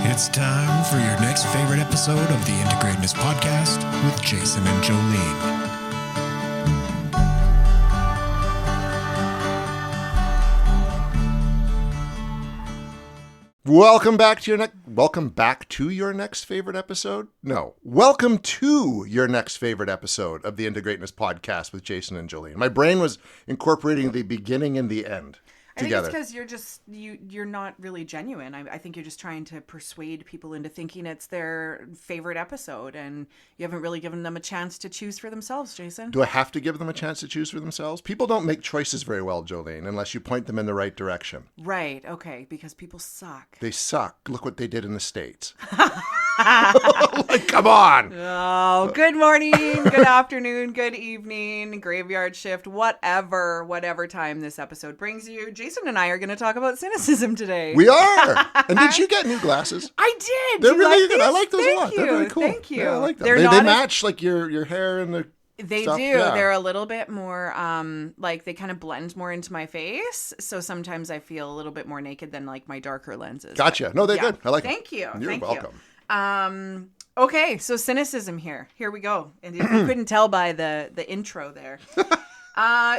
It's time for your next favorite episode of the Integratedness Podcast with Jason and Jolene. Welcome back to your next favorite episode? No. Welcome to your next favorite episode of the Integratedness Podcast with Jason and Jolene. My brain was incorporating the beginning and the end together. I think it's because you're not really genuine. I think you're just trying to persuade people into thinking it's their favorite episode, and you haven't really given them a chance to choose for themselves, Jason. Do I have to give them a chance to choose for themselves? People don't make choices very well, Jolene, unless you point them in the right direction. Right, okay, because people suck. They suck. Look what they did in the States. Like, come on. Oh, good morning, good afternoon, good evening, graveyard shift, whatever time this episode brings you. Jason and I are going to talk about cynicism today. We are. And did you get new glasses? I did. They're really like good. I like those Thank a lot. You. They're really cool. Thank you. Yeah, I like them. They're They match like your hair and the They stuff. do. Yeah. They're a little bit more, like they kind of blend more into my face. So sometimes I feel a little bit more naked than like my darker lenses. Gotcha. No, they're good. I like them. Thank you. You're welcome. Okay, so cynicism here. Here we go. And if you couldn't tell by the intro there.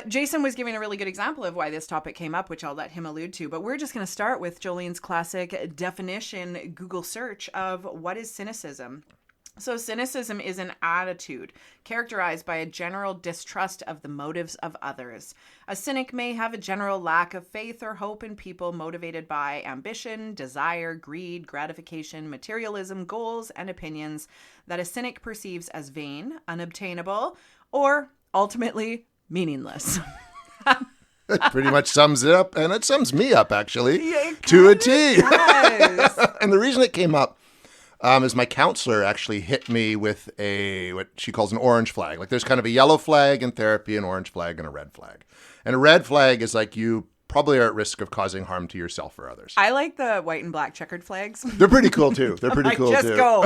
Jason was giving a really good example of why this topic came up, which I'll let him allude to. But we're just going to start with Jolene's classic definition Google search of what is cynicism. So cynicism is an attitude characterized by a general distrust of the motives of others. A cynic may have a general lack of faith or hope in people motivated by ambition, desire, greed, gratification, materialism, goals, and opinions that a cynic perceives as vain, unobtainable, or ultimately meaningless. It pretty much sums it up, and it sums me up, actually, Yeah, to a T. does. And the reason it came up is my counselor actually hit me with what she calls an orange flag. Like there's kind of a yellow flag in therapy, an orange flag, and a red flag. And a red flag is like you probably are at risk of causing harm to yourself or others. I like the white and black checkered flags. They're pretty cool, too. They're pretty cool, just too. go.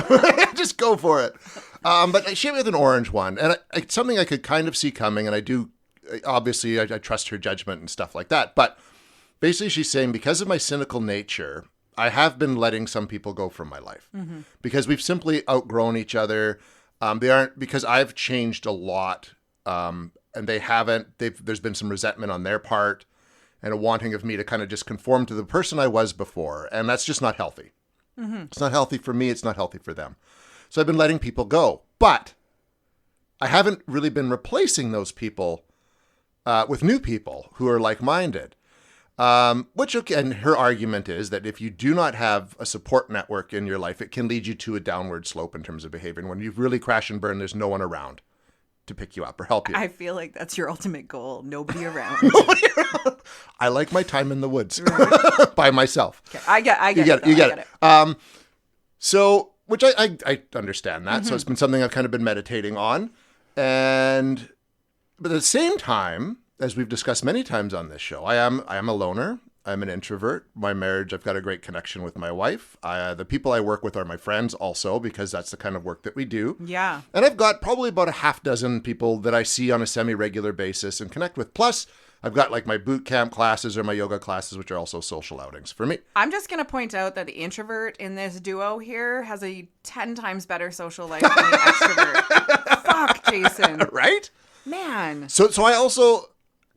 Just go for it. But she hit me with an orange one. And it's something I could kind of see coming. And I do, obviously, I trust her judgment and stuff like that. But basically, she's saying because of my cynical nature, I have been letting some people go from my life because we've simply outgrown each other. Because I've changed a lot and they haven't. There's been some resentment on their part and a wanting of me to kind of just conform to the person I was before. And that's just not healthy. It's not healthy for me. It's not healthy for them. So I've been letting people go. But I haven't really been replacing those people with new people who are like-minded. And her argument is that if you do not have a support network in your life, it can lead you to a downward slope in terms of behavior. And when you really crash and burn, there's no one around to pick you up or help you. I feel like that's your ultimate goal. Nobody around. I like my time in the woods Right. by myself. Okay. I get it. You get it. So, which I understand that. So it's been something I've kind of been meditating on. But at the same time, as we've discussed many times on this show, I am a loner. I'm an introvert. My marriage, I've got a great connection with my wife. The people I work with are my friends also, because that's the kind of work that we do. Yeah. And I've got probably about a half dozen people that I see on a semi-regular basis and connect with. Plus, I've got like my boot camp classes or my yoga classes, which are also social outings for me. I'm just going to point out that the introvert in this duo here has a 10 times better social life than the extrovert. Fuck, Jason. Right? Man. So I also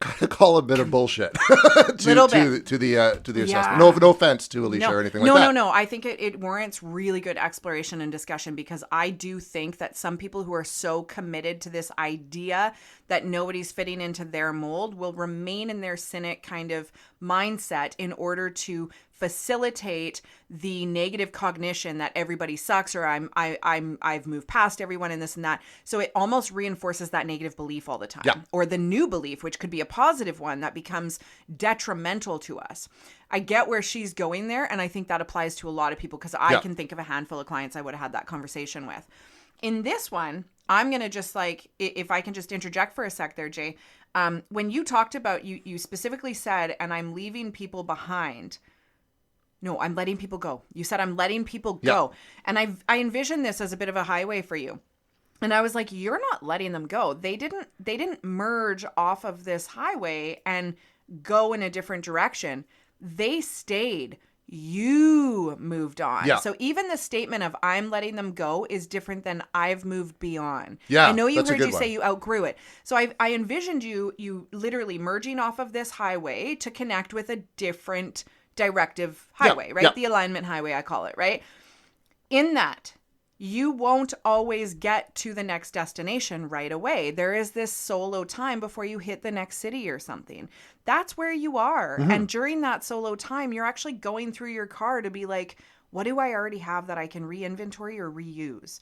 kind of call a bit of bullshit to the assessment. No offense to Alicia or anything like that. No. I think it warrants really good exploration and discussion, because I do think that some people who are so committed to this idea that nobody's fitting into their mold will remain in their cynic kind of mindset in order to facilitate the negative cognition that everybody sucks, or I've moved past everyone and this and that. So it almost reinforces that negative belief all the time. Yeah. Or the new belief, which could be a positive one, that becomes detrimental to us. I get where she's going there, and I think that applies to a lot of people, because I can think of a handful of clients I would have had that conversation with. In this one, I'm going to just if I can just interject for a sec there, Jay, when you talked about, you specifically said, and I'm leaving people behind. No, I'm letting people go. You said I'm letting people go. And I envision this as a bit of a highway for you. And I was like, you're not letting them go. They didn't merge off of this highway and go in a different direction. They stayed. you moved on. Yeah. So even the statement of I'm letting them go is different than I've moved beyond. Yeah, I know you that's a heard good you one. say you outgrew it. So I envisioned you literally merging off of this highway to connect with a different directive highway, right? yeah. The alignment highway, I call it, right? In that, you won't always get to the next destination right away. There is this solo time before you hit the next city or something. That's where you are. And during that solo time, you're actually going through your car to be like, what do I already have that I can re-inventory or reuse?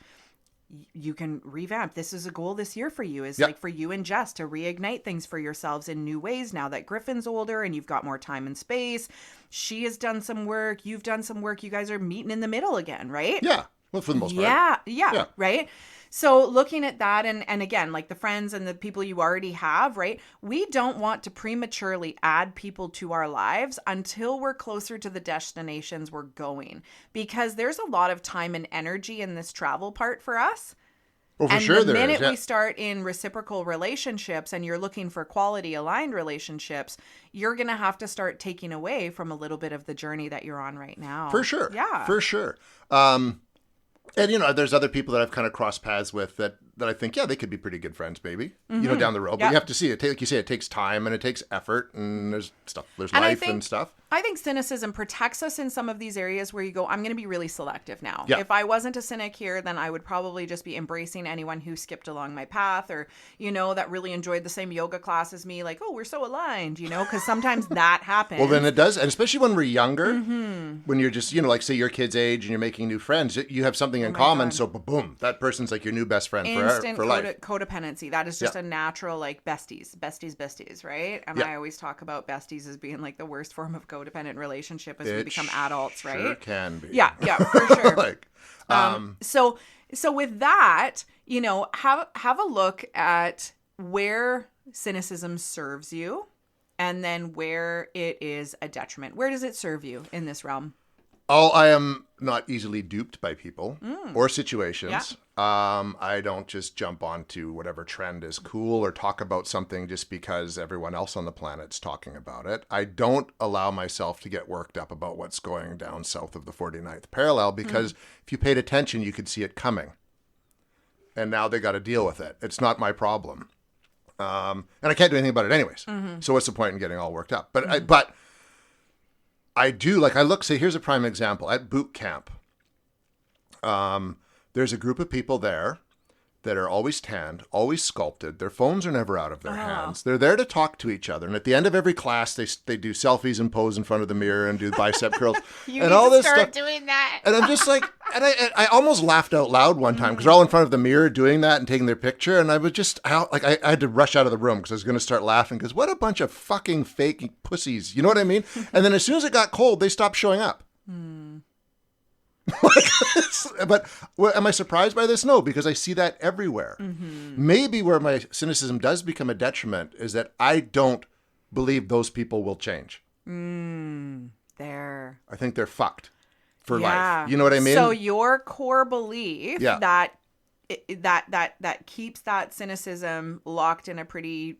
You can revamp. This is a goal this year for you, is like for you and Jess to reignite things for yourselves in new ways now that Griffin's older and you've got more time and space. She has done some work. You've done some work. You guys are meeting in the middle again, right? Yeah. Well, for the most part. Yeah, right? So looking at that and again, like the friends and the people you already have, right? We don't want to prematurely add people to our lives until we're closer to the destinations we're going, because there's a lot of time and energy in this travel part for us. Well, for And sure the there minute is. we start in reciprocal relationships and you're looking for quality aligned relationships, you're going to have to start taking away from a little bit of the journey that you're on right now. For sure. Yeah. For sure. And, there's other people that I've kind of crossed paths with that I think, they could be pretty good friends, maybe, down the road. But you have to see it. Like you say, it takes time and it takes effort and there's stuff, there's life and stuff. I think cynicism protects us in some of these areas where you go, I'm going to be really selective now. Yeah. If I wasn't a cynic here, then I would probably just be embracing anyone who skipped along my path or, that really enjoyed the same yoga class as me. Like, oh, we're so aligned, because sometimes that happens. Well, then it does. And especially when we're younger, when you're just, like say your kid's age and you're making new friends, you have something in common. God. So boom, that person's like your new best friend Instant for life. codependency. That is just a natural, like, besties, right? And I always talk about besties as being like the worst form of codependent relationship as we become adults, right? Sure can be. Yeah, for sure. Like, So with that, have a look at where cynicism serves you and then where it is a detriment. Where does it serve you in this realm? I am not easily duped by people or situations. Yeah. I don't just jump onto whatever trend is cool or talk about something just because everyone else on the planet's talking about it. I don't allow myself to get worked up about what's going down south of the 49th parallel because if you paid attention, you could see it coming. And now they got to deal with it. It's not my problem. And I can't do anything about it anyways. So what's the point in getting all worked up? But I do, like, say, here's a prime example. At boot camp, there's a group of people there that are always tanned, always sculpted. Their phones are never out of their hands. They're there to talk to each other. And at the end of every class, they do selfies and pose in front of the mirror and do bicep curls and all this stuff. Doing that. And I'm just like, and I almost laughed out loud one time because they're all in front of the mirror doing that and taking their picture. And I was just, I had to rush out of the room because I was going to start laughing because what a bunch of fucking fake pussies. You know what I mean? And then as soon as it got cold, they stopped showing up. But am I surprised by this? No, because I see that everywhere. Maybe where my cynicism does become a detriment is that I don't believe those people will change. There. I think they're fucked for life. You know what I mean? So your core belief that keeps that cynicism locked in a pretty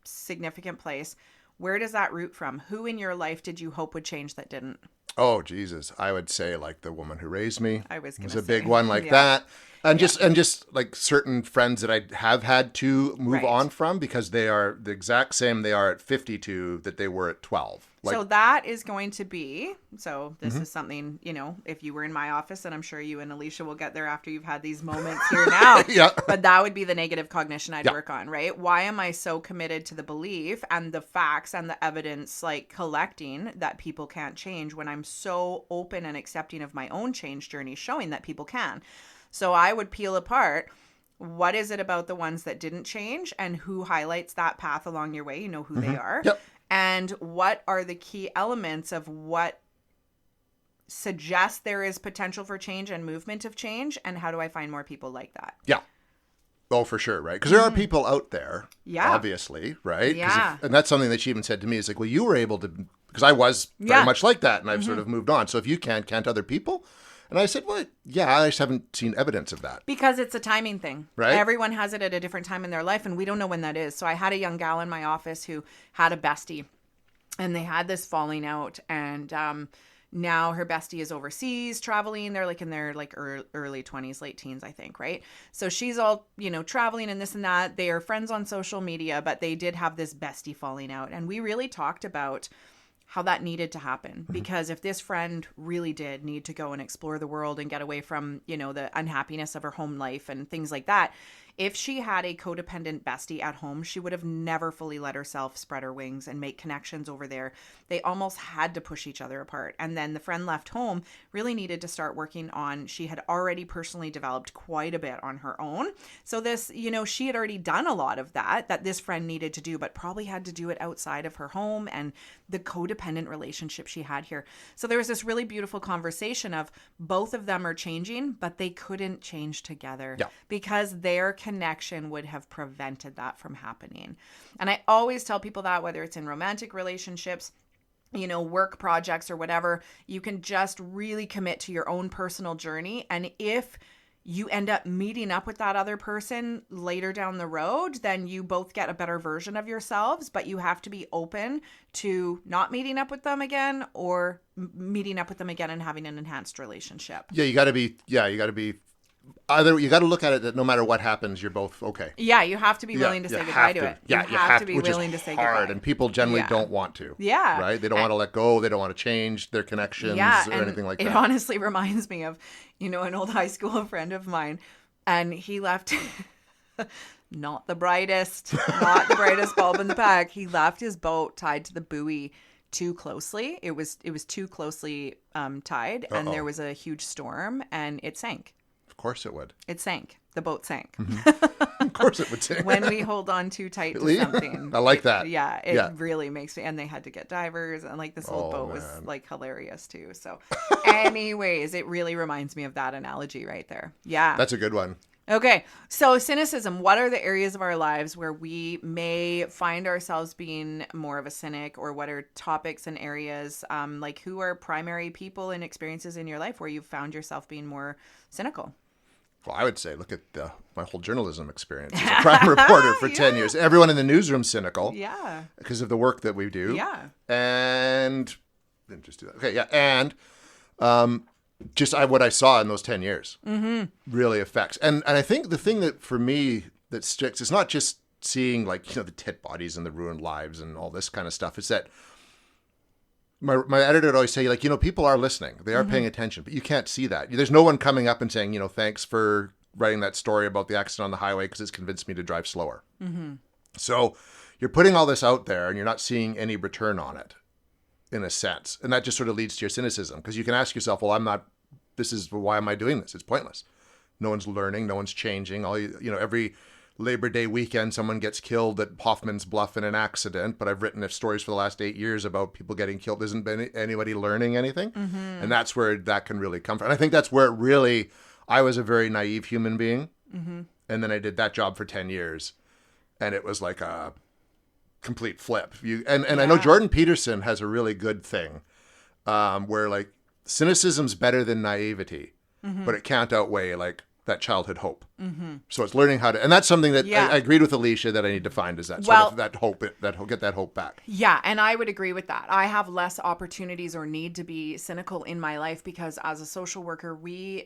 significant place. Where does that root from? Who in your life did you hope would change that didn't? Oh, Jesus. I would say like the woman who raised me. I was going to say. It's a big one like that. And just like certain friends that I have had to move on from because they are the exact same they are at 52 that they were at 12. So that is going to be, this is something, if you were in my office, and I'm sure you and Alicia will get there after you've had these moments here now. But that would be the negative cognition I'd work on, right? Why am I so committed to the belief and the facts and the evidence, collecting that people can't change when I'm so open and accepting of my own change journey, showing that people can? So I would peel apart, what is it about the ones that didn't change and who highlights that path along your way? You know who they are. And what are the key elements of what suggests there is potential for change and movement of change? And how do I find more people like that? Yeah. Oh, for sure, right? Because there are people out there, obviously, right? Yeah. And that's something that she even said to me. Is like, well, you were able to, because I was very much like that, and I've sort of moved on. So if you can't other people? And I said, well, yeah, I just haven't seen evidence of that. Because it's a timing thing. Right. Everyone has it at a different time in their life, and we don't know when that is. So I had a young gal in my office who had a bestie, and they had this falling out, and Now her bestie is overseas traveling. They're like in their like early 20s, late teens, I think, right? So she's all, traveling and this and that. They are friends on social media, but they did have this bestie falling out. And we really talked about how that needed to happen, because if this friend really did need to go and explore the world and get away from, the unhappiness of her home life and things like that, if she had a codependent bestie at home, she would have never fully let herself spread her wings and make connections over there. They almost had to push each other apart. And then the friend left home really needed to start working on, she had already personally developed quite a bit on her own. So this, she had already done a lot of that this friend needed to do, but probably had to do it outside of her home and the codependent relationship she had here. So there was this really beautiful conversation of both of them are changing, but they couldn't change together because their connection would have prevented that from happening. And I always tell people that, whether it's in romantic relationships, work projects or whatever, you can just really commit to your own personal journey. And if you end up meeting up with that other person later down the road, then you both get a better version of yourselves, but you have to be open to not meeting up with them again or meeting up with them again and having an enhanced relationship. Yeah, you got to be either, you got to look at it that no matter what happens, you're both okay. Yeah, you have to be willing to say goodbye to it. Yeah, you have to be willing to say goodbye. And people generally don't want to. Yeah. Right? They don't want to let go. They don't want to change their connections or anything like that. It honestly reminds me of, an old high school friend of mine, and he left not the brightest bulb in the pack. He left his boat tied to the buoy too closely. It was too closely tied, and there was a huge storm, and it sank. Of course it would. It sank. The boat sank. Of course it would sink. When we hold on too tight to something. I like that. It really makes me, and they had to get divers, and like this old boat was like hilarious too. So anyways, it really reminds me of that analogy right there. Yeah. That's a good one. Okay. So cynicism, what are the areas of our lives where we may find ourselves being more of a cynic, or what are topics and areas, like who are primary people and experiences in your life where you've found yourself being more cynical? Well, I would say, look at my whole journalism experience as a crime reporter for 10 years. Everyone in the newsroom's cynical. Yeah. Because of the work that we do. Yeah. And didn't just do that. Okay, yeah. And what I saw in those 10 years really affects. And I think the thing that for me that sticks is not just seeing the tit bodies and the ruined lives and all this kind of stuff. It's that my editor would always say, people are listening. They are paying attention, but you can't see that. There's no one coming up and saying, thanks for writing that story about the accident on the highway because it's convinced me to drive slower. So you're putting all this out there and you're not seeing any return on it in a sense. And that just sort of leads to your cynicism, because you can ask yourself, well, why am I doing this? It's pointless. No one's learning. No one's changing. Every Labor Day weekend, someone gets killed at Hoffman's Bluff in an accident, but I've written stories for the last 8 years about people getting killed. There isn't anybody learning anything. And that's where that can really come from. And I think that's where I was a very naive human being. And then I did that job for 10 years. And it was like a complete flip. I know Jordan Peterson has a really good thing where cynicism's better than naivety, but it can't outweigh that childhood hope. So it's learning how to, and that's something that I agreed with Alicia that I need to find, is that sort of that hope, get that hope back. Yeah. And I would agree with that. I have less opportunities or need to be cynical in my life because as a social worker,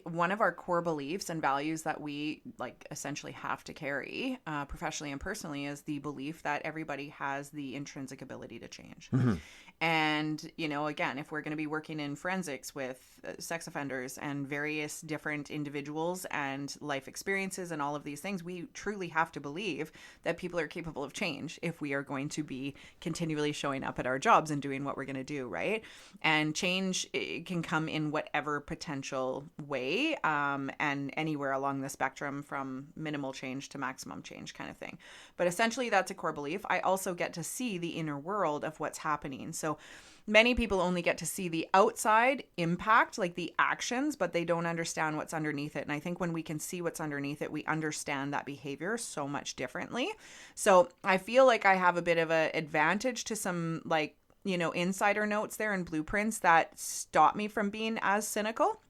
one of our core beliefs and values that we essentially have to carry professionally and personally is the belief that everybody has the intrinsic ability to change. And, again, if we're going to be working in forensics with sex offenders and various different individuals and life experiences and all of these things, we truly have to believe that people are capable of change if we are going to be continually showing up at our jobs and doing what we're going to do, right? And change can come in whatever potential way and anywhere along the spectrum from minimal change to maximum change kind of thing. But essentially, that's a core belief. I also get to see the inner world of what's happening. So many people only get to see the outside impact, the actions, but they don't understand what's underneath it. And I think when we can see what's underneath it, we understand that behavior so much differently. So I feel like I have a bit of an advantage to some insider notes there and blueprints that stop me from being as cynical.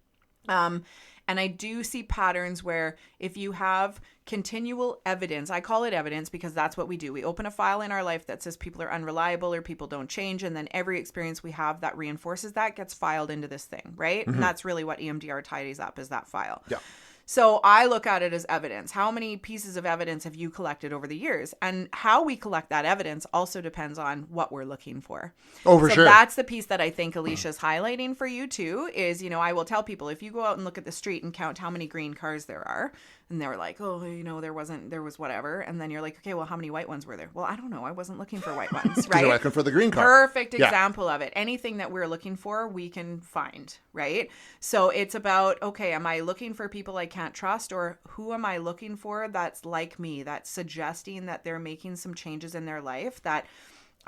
And I do see patterns where if you have continual evidence, I call it evidence because that's what we do. We open a file in our life that says people are unreliable or people don't change. And then every experience we have that reinforces that gets filed into this thing, right? And that's really what EMDR tidies up, is that file. Yeah. So I look at it as evidence. How many pieces of evidence have you collected over the years? And how we collect that evidence also depends on what we're looking for. Oh, for sure. That's the piece that I think Alicia's highlighting for you too, is, I will tell people, if you go out and look at the street and count how many green cars there are, and they're like, oh, there was whatever. And then you're like, okay, well, how many white ones were there? Well, I don't know. I wasn't looking for white ones, right? You're looking for the green car. Perfect example of it. Anything that we're looking for, we can find, right? So it's about, okay, am I looking for people I can't trust, or who am I looking for that's like me, that's suggesting that they're making some changes in their life that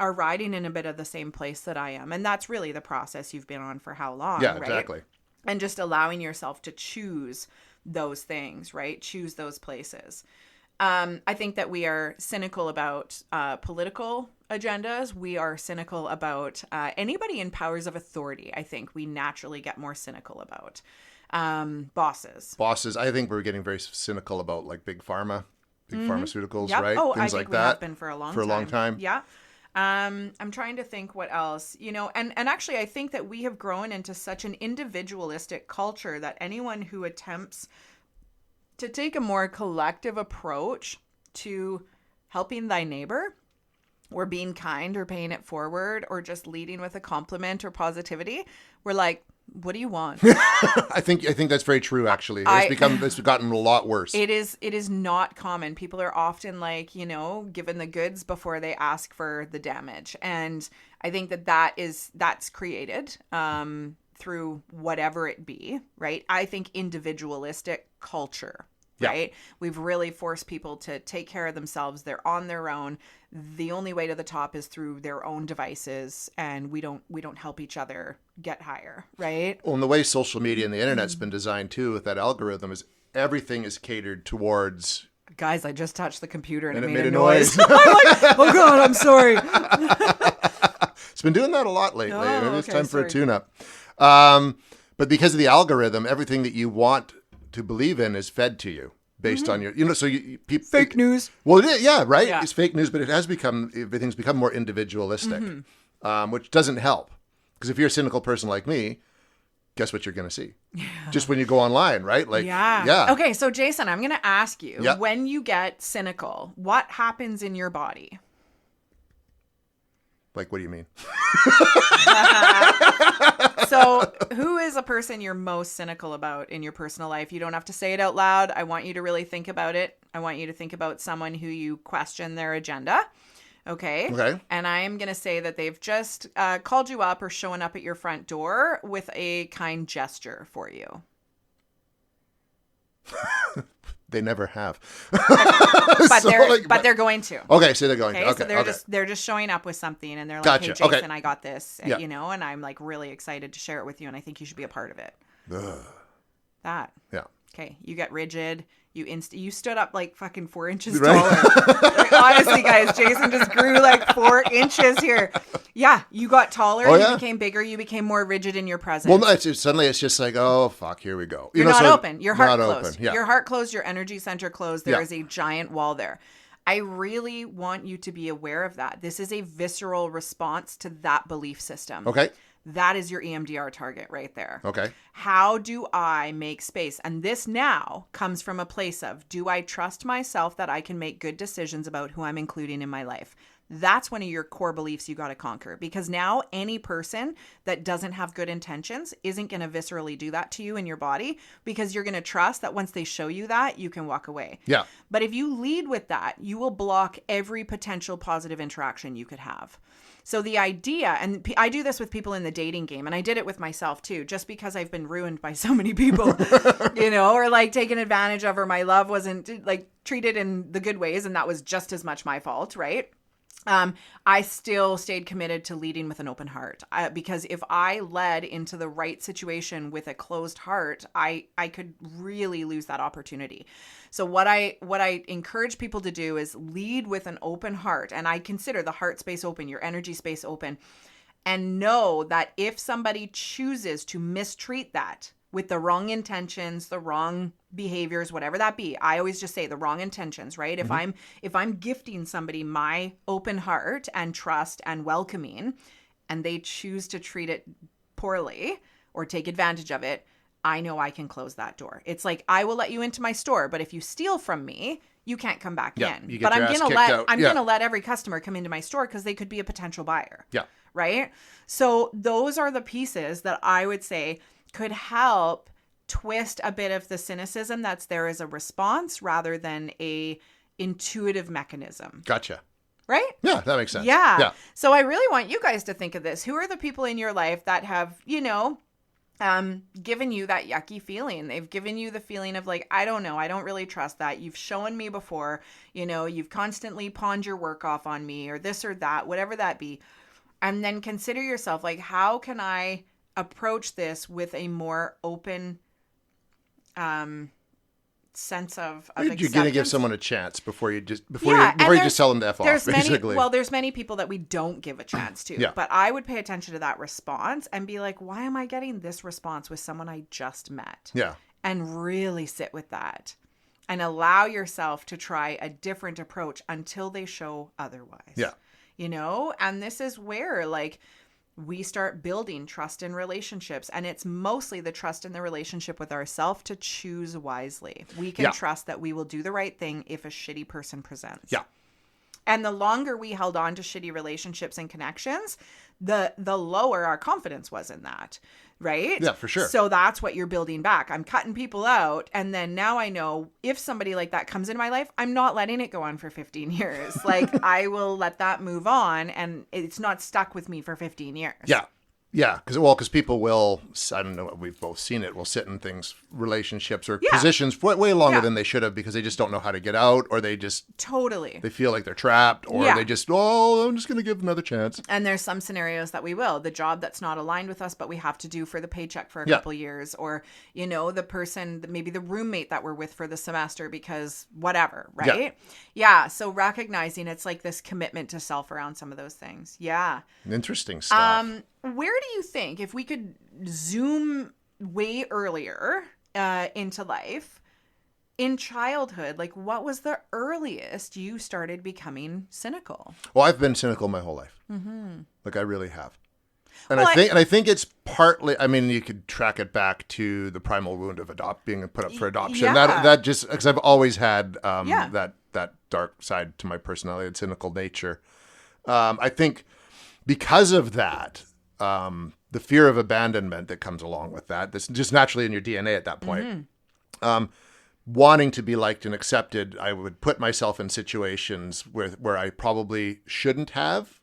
are riding in a bit of the same place that I am? And that's really the process you've been on for how long, Yeah, right? exactly. And just allowing yourself to choose those things, right? Choose those places. I think that we are cynical about political agendas. We are cynical about anybody in powers of authority. I think we naturally get more cynical about bosses. I think we're getting very cynical about like big pharma, pharmaceuticals, Yep. right? Oh, Things I like think we that. have been for a long time. Yeah. I'm trying to think what else, and actually I think that we have grown into such an individualistic culture that anyone who attempts to take a more collective approach to helping thy neighbor, or being kind, or paying it forward, or just leading with a compliment or positivity, we're like, what do you want? I think that's very true. Actually, it's gotten a lot worse. It is not common. People are often like, given the goods before they ask for the damage, and I think that's created through whatever it be, right? I think individualistic culture. Right? We've really forced people to take care of themselves. They're on their own. The only way to the top is through their own devices, and we don't help each other get higher, right? Well, and the way social media and the internet's been designed too, with that algorithm, is everything is catered towards. Guys, I just touched the computer and it made a noise. noise. I'm like, oh God, I'm sorry. It's been doing that a lot lately. Oh, Maybe it's okay, time for sorry. a tune-up. But because of the algorithm, everything that you want to believe in is fed to you based on your, people. Fake news. Well, it is, yeah, right. Yeah. It's fake news, but everything's become more individualistic, which doesn't help. Because if you're a cynical person like me, guess what you're going to see? Yeah. Just when you go online, right? Like, yeah. Okay, so Jason, I'm going to ask you, Yeah. when you get cynical, what happens in your body? Like, what do you mean? So who is a person you're most cynical about in your personal life? You don't have to say it out loud. I want you to really think about it. I want you to think about someone who you question their agenda. Okay. And I am going to say that they've just called you up or shown up at your front door with a kind gesture for you. They never have. But they're going to. Okay, so they're going to. Okay, Okay, so they're just showing up with something, and they're like, Gotcha. "Hey, Jason, Okay. I got this," Yeah. and I'm like really excited to share it with you, and I think you should be a part of it. Ugh. That. Yeah. Okay, you get rigid. You stood up like fucking 4 inches Right. taller. Like, honestly, guys, Jason just grew like 4 inches here. Yeah, you got taller. Oh, You yeah. became bigger. You became more rigid in your presence. Well, no, suddenly it's just like, oh, fuck, here we go. You're not open. Your heart not closed. open. Yeah. Your heart closed. Your energy center closed. There Yeah. is a giant wall there. I really want you to be aware of that. This is a visceral response to that belief system. Okay. That is your EMDR target right there. Okay. How do I make space? And this now comes from a place of, do I trust myself that I can make good decisions about who I'm including in my life? That's one of your core beliefs you got to conquer, because now any person that doesn't have good intentions isn't going to viscerally do that to you in your body, because you're going to trust that once they show you that, you can walk away. Yeah. But if you lead with that, you will block every potential positive interaction you could have. So the idea, and I do this with people in the dating game, and I did it with myself too, just because I've been ruined by so many people, or like taken advantage of, or my love wasn't like treated in the good ways, and that was just as much my fault, right? I still stayed committed to leading with an open heart, because if I led into the right situation with a closed heart, I could really lose that opportunity. So what I encourage people to do is lead with an open heart, and I consider the heart space open, your energy space open, and know that if somebody chooses to mistreat that, with the wrong intentions, the wrong behaviors, whatever that be. I always just say the wrong intentions, right? If I'm gifting somebody my open heart and trust and welcoming, and they choose to treat it poorly or take advantage of it, I know I can close that door. It's like, I will let you into my store, but if you steal from me, you can't come back in. You get But your ass kicked out. I'm going to let every customer come into my store because they could be a potential buyer. Yeah. Right? So those are the pieces that I would say could help twist a bit of the cynicism that's there as a response rather than a intuitive mechanism. Gotcha. Right? Yeah, that makes sense. Yeah. So I really want you guys to think of this. Who are the people in your life that have, given you that yucky feeling? They've given you the feeling of like, I don't know, I don't really trust that. You've shown me before, you've constantly pawned your work off on me or this or that, whatever that be. And then consider yourself like, how can I approach this with a more open sense of You're acceptance? going to give someone a chance before you just tell them to F off, basically. There's many people that we don't give a chance to. Yeah. But I would pay attention to that response and be like, why am I getting this response with someone I just met? Yeah. And really sit with that and allow yourself to try a different approach until they show otherwise. Yeah. And this is where like we start building trust in relationships, and it's mostly the trust in the relationship with ourselves to choose wisely. We can trust that we will do the right thing if a shitty person presents. Yeah. And the longer we held on to shitty relationships and connections, the lower our confidence was in that, right? Yeah, for sure. So that's what you're building back. I'm cutting people out, and then now I know if somebody like that comes into my life, I'm not letting it go on for 15 years. Like, I will let that move on, and it's not stuck with me for 15 years. Yeah. Yeah, because people will, I don't know, we've both seen it, will sit in relationships or positions way longer than they should have because they just don't know how to get out, or they just... Totally. They feel like they're trapped, or they just, I'm just going to give them another chance. And there's some scenarios that we will. The job that's not aligned with us, but we have to do for the paycheck for a couple years, or, the person, maybe the roommate that we're with for the semester because whatever, right? Yeah. So recognizing it's like this commitment to self around some of those things. Yeah. Interesting stuff. Where do you think, if we could zoom way earlier into life, in childhood, like what was the earliest you started becoming cynical? Well, I've been cynical my whole life. Mm-hmm. Like I really have. And Well, I think it's partly, I mean, you could track it back to the primal wound of being put up for adoption. Yeah. That just, because I've always had that dark side to my personality, and cynical nature. I think because of that, the fear of abandonment that comes along with that's just naturally in your DNA at that point. Mm-hmm. Wanting to be liked and accepted, I would put myself in situations where I probably shouldn't have,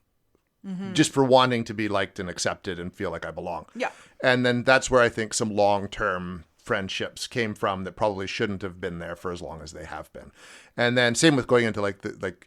just for wanting to be liked and accepted and feel like I belong. Yeah. And then that's where I think some long-term friendships came from that probably shouldn't have been there for as long as they have been. And then same with going into like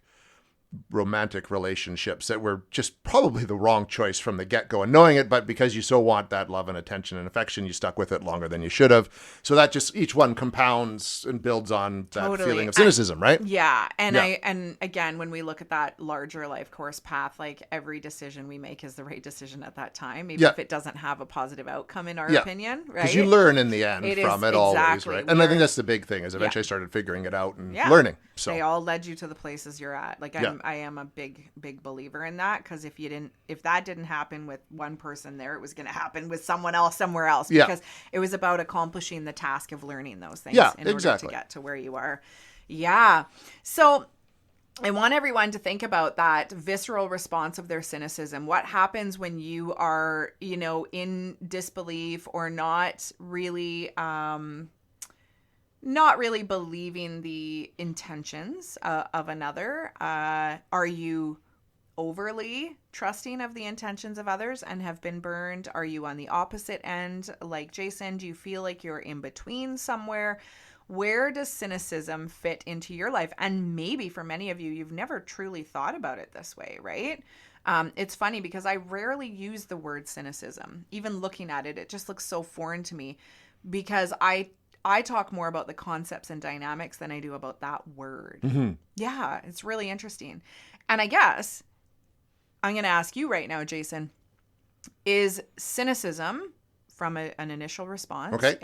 romantic relationships that were just probably the wrong choice from the get-go, and knowing it, but because you so want that love and attention and affection, you stuck with it longer than you should have. So that just, each one compounds and builds on that feeling of cynicism, right? Yeah. And again, when we look at that larger life course path, like every decision we make is the right decision at that time, even if it doesn't have a positive outcome in our opinion, right? Because you learn in the end from it always, right? And I think that's the big thing, is eventually I started figuring it out and learning. So they all led you to the places you're at. Like I am a big believer in that, because if that didn't happen with one person there, it was going to happen with someone else somewhere else, because it was about accomplishing the task of learning those things in order to get to where you are. Yeah. So I want everyone to think about that visceral response of their cynicism. What happens when you are, in disbelief or not really believing the intentions of another? Are you overly trusting of the intentions of others and have been burned? Are you on the opposite end? Like Jason, do you feel like you're in between somewhere? Where does cynicism fit into your life? And maybe for many of you, you've never truly thought about it this way, right? It's funny because I rarely use the word cynicism. Even looking at it, it just looks so foreign to me, because I talk more about the concepts and dynamics than I do about that word. Mm-hmm. Yeah, it's really interesting. And I guess I'm going to ask you right now, Jason, is cynicism, from an initial response. Okay.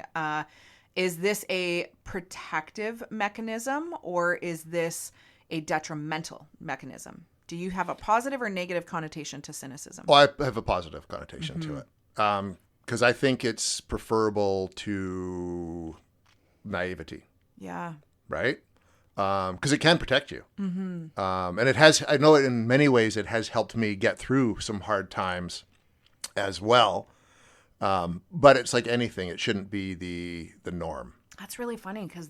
Is this a protective mechanism or is this a detrimental mechanism? Do you have a positive or negative connotation to cynicism? Well, I have a positive connotation to it. Because I think it's preferable to naivety. Yeah. Right? Because it can protect you. And it has, I know in many ways it has helped me get through some hard times as well. But it's like anything, it shouldn't be the norm. That's really funny because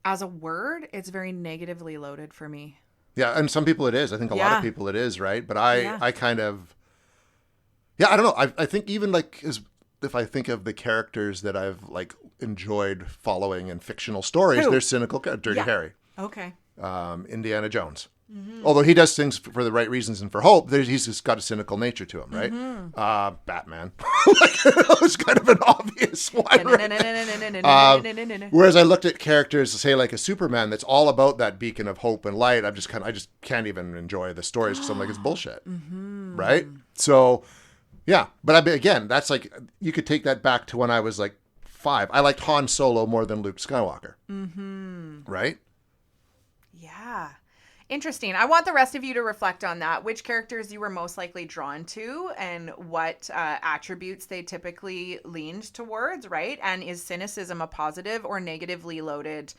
as a word, it's very negatively loaded for me. Yeah, and some people it is. I think a lot of people it is, right? But I kind of, I don't know. I think even like if I think of the characters that I've like enjoyed following in fictional stories, they're cynical, Dirty Harry. Okay. Indiana Jones. Although he does things for the right reasons and for hope, he's just got a cynical nature to him, right? Batman. It's kind of an obvious one. Whereas I looked at characters, say like a Superman, that's all about that beacon of hope and light. I just can't even enjoy the stories because I'm like, it's bullshit, right? So, yeah. But again, that's like, you could take that back to when I was like 5. I liked Han Solo more than Luke Skywalker, right? Yeah. Interesting. I want the rest of you to reflect on that. Which characters you were most likely drawn to and what attributes they typically leaned towards, right? And is cynicism a positive or negatively loaded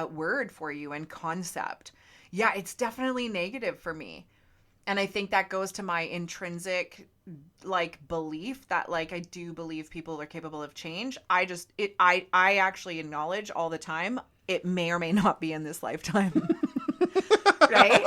word for you and concept? Yeah, it's definitely negative for me. And I think that goes to my intrinsic like belief that like I do believe people are capable of change. I actually acknowledge all the time it may or may not be in this lifetime. Right?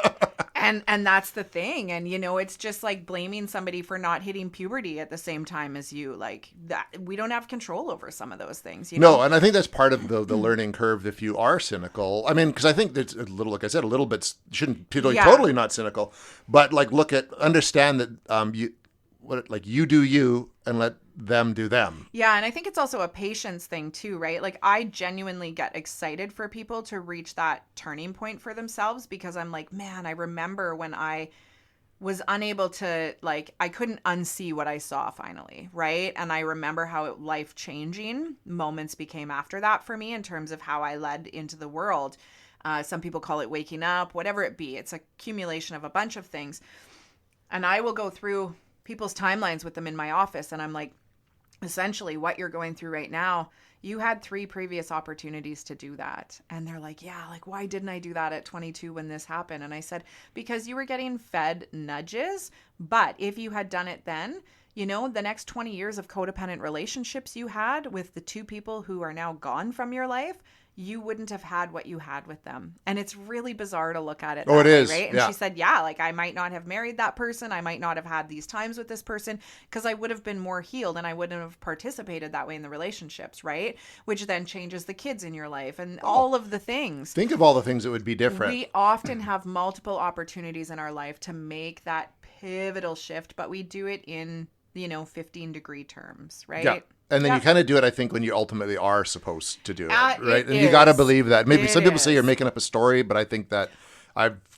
And that's the thing. And, you know, it's just like blaming somebody for not hitting puberty at the same time as you. Like that, we don't have control over some of those things. You know? No, and I think that's part of the learning curve if you are cynical. I mean, because I think there's a little, like I said, a little bit, shouldn't be totally not cynical, but like understand that you do you and let them do them. Yeah, and I think it's also a patience thing too, right? Like I genuinely get excited for people to reach that turning point for themselves because I'm like, man, I remember when I was unable to, like, I couldn't unsee what I saw finally, right? And I remember how life-changing moments became after that for me in terms of how I led into the world. Some people call it waking up, whatever it be. It's a accumulation of a bunch of things. And I will go through people's timelines with them in my office and I'm like, essentially what you're going through right now, you had 3 previous opportunities to do that. And they're like, yeah, like, why didn't I do that at 22 when this happened? And I said, because you were getting fed nudges. But if you had done it then, you know, the next 20 years of codependent relationships you had with the 2 people who are now gone from your life, you wouldn't have had what you had with them. And it's really bizarre to look at it. Oh, it is. Right? And she said, yeah, like I might not have married that person. I might not have had these times with this person because I would have been more healed and I wouldn't have participated that way in the relationships, right? Which then changes the kids in your life and all of the things. Think of all the things that would be different. We often have multiple opportunities in our life to make that pivotal shift, but we do it in, 15-degree terms, right? Yeah. And then you kind of do it, I think, when you ultimately are supposed to do it, right? And you got to believe that. Maybe some people say you're making up a story, but I think that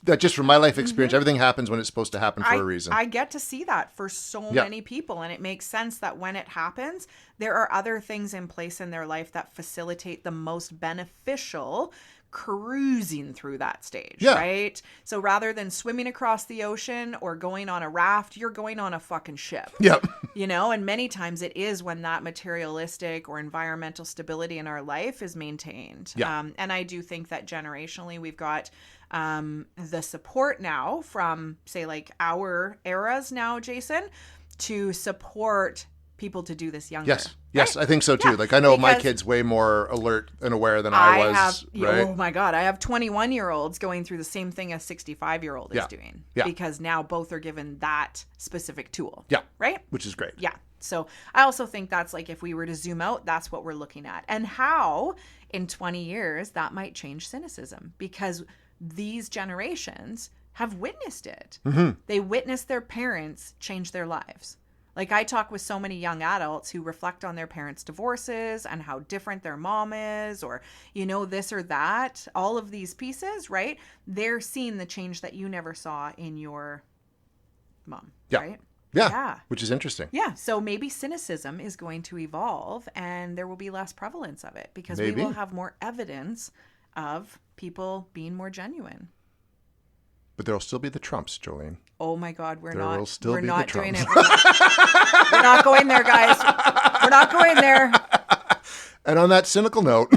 that just from my life experience, everything happens when it's supposed to happen for a reason. I get to see that for so many people, and it makes sense that when it happens, there are other things in place in their life that facilitate the most beneficial cruising through that stage, right? So rather than swimming across the ocean or going on a raft, you're going on a fucking ship. Yep. And many times it is when that materialistic or environmental stability in our life is maintained. Yeah. And I do think that generationally we've got the support now from, say, like our eras now, Jason, to support people to do this younger. Yes, I think so too. Yeah. Like I know my kid's way more alert and aware than I was. Right? Oh my God, I have 21-year-olds going through the same thing a 65-year-old is doing. Yeah. Because now both are given that specific tool. Yeah. Right? Which is great. Yeah. So I also think that's like, if we were to zoom out, that's what we're looking at. And how in 20 years that might change cynicism, because these generations have witnessed it. Mm-hmm. They witnessed their parents change their lives. Like I talk with so many young adults who reflect on their parents' divorces and how different their mom is, or, this or that, all of these pieces, right? They're seeing the change that you never saw in your mom, right? Yeah, which is interesting. Yeah, so maybe cynicism is going to evolve and there will be less prevalence of it because we will have more evidence of people being more genuine. But there'll still be the Trumps, Jolene. Oh my God, we're There not will still we're be not the doing it. Trumps. We're not going there, guys. We're not going there. And on that cynical note,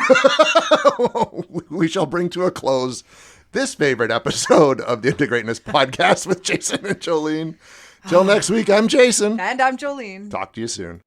we shall bring to a close this favorite episode of the Into Greatness podcast with Jason and Jolene. Till next week, I'm Jason. And I'm Jolene. Talk to you soon.